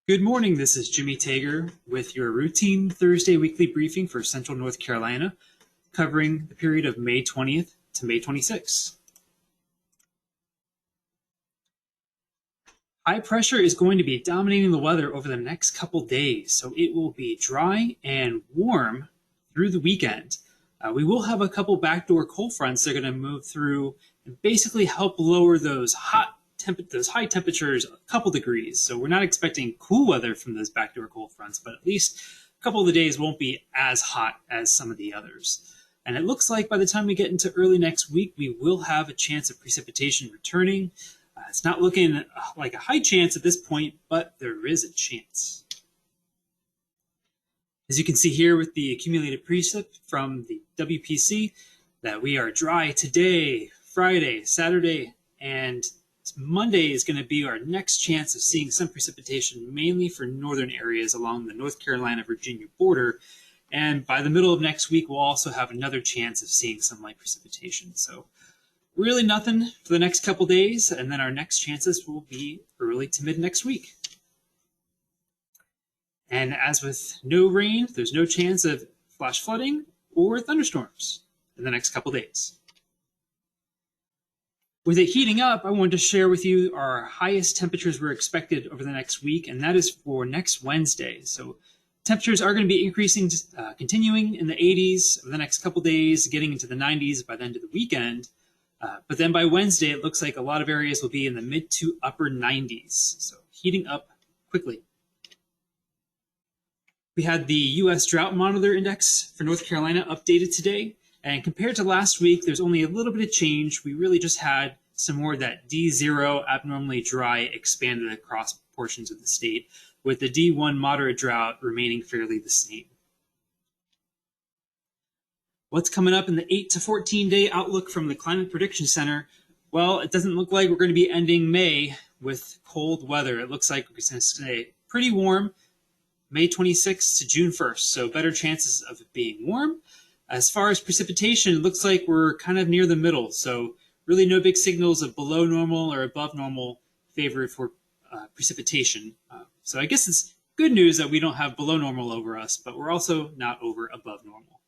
Good morning, this is Jimmy Tager with your routine Thursday weekly briefing for Central North Carolina, covering the period of May 20th to May 26th. High pressure is going to be dominating the weather over the next couple days, so it will be dry and warm through the weekend. We will have a couple backdoor cold fronts that are going to move through and basically help lower those high temperatures a couple degrees. So we're not expecting cool weather from those backdoor cold fronts, but at least a couple of the days won't be as hot as some of the others. And it looks like by the time we get into early next week, we will have a chance of precipitation returning. It's not looking like a high chance at this point, but there is a chance. As you can see here with the accumulated precip from the WPC, that we are dry today, Friday, Saturday, and Monday is going to be our next chance of seeing some precipitation, mainly for northern areas along the North Carolina-Virginia border. And by the middle of next week, we'll also have another chance of seeing some light precipitation. So really nothing for the next couple days, and then our next chances will be early to mid next week. And as with no rain, there's no chance of flash flooding or thunderstorms in the next couple days. With it heating up, I wanted to share with you our highest temperatures we're expected over the next week, and that is for next Wednesday. So temperatures are going to be increasing, continuing in the 80s over the next couple days, getting into the 90s by the end of the weekend. But then by Wednesday, it looks like a lot of areas will be in the mid to upper 90s. So heating up quickly. We had the U.S. Drought Monitor Index for North Carolina updated today. And compared to last week, there's only a little bit of change. We really just had some more of that D0 abnormally dry expanded across portions of the state, with the D1 moderate drought remaining fairly the same. What's coming up in the 8 to 14 day outlook from the Climate Prediction Center? Well, it doesn't look like we're going to be ending May with cold weather. It looks like we're going to stay pretty warm May 26th to June 1st, so better chances of it being warm. As far as precipitation, it looks like we're kind of near the middle, so really no big signals of below normal or above normal favor for precipitation. So I guess it's good news that we don't have below normal over us, but we're also not over above normal.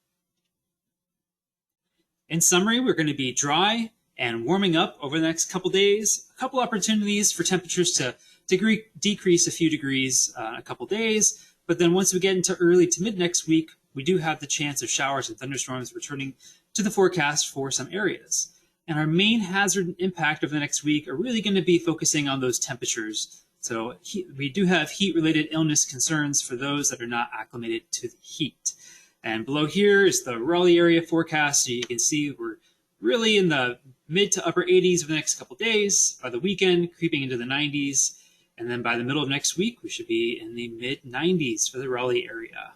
In summary, we're going to be dry and warming up over the next couple days. A couple opportunities for temperatures to decrease a few degrees a couple days, but then once we get into early to mid next week, we do have the chance of showers and thunderstorms returning to the forecast for some areas. And our main hazard and impact over the next week are really going to be focusing on those temperatures. So we do have heat-related illness concerns for those that are not acclimated to the heat. And below here is the Raleigh area forecast. So you can see we're really in the mid to upper 80s for the next couple days. By the weekend, creeping into the 90s. And then by the middle of next week, we should be in the mid 90s for the Raleigh area.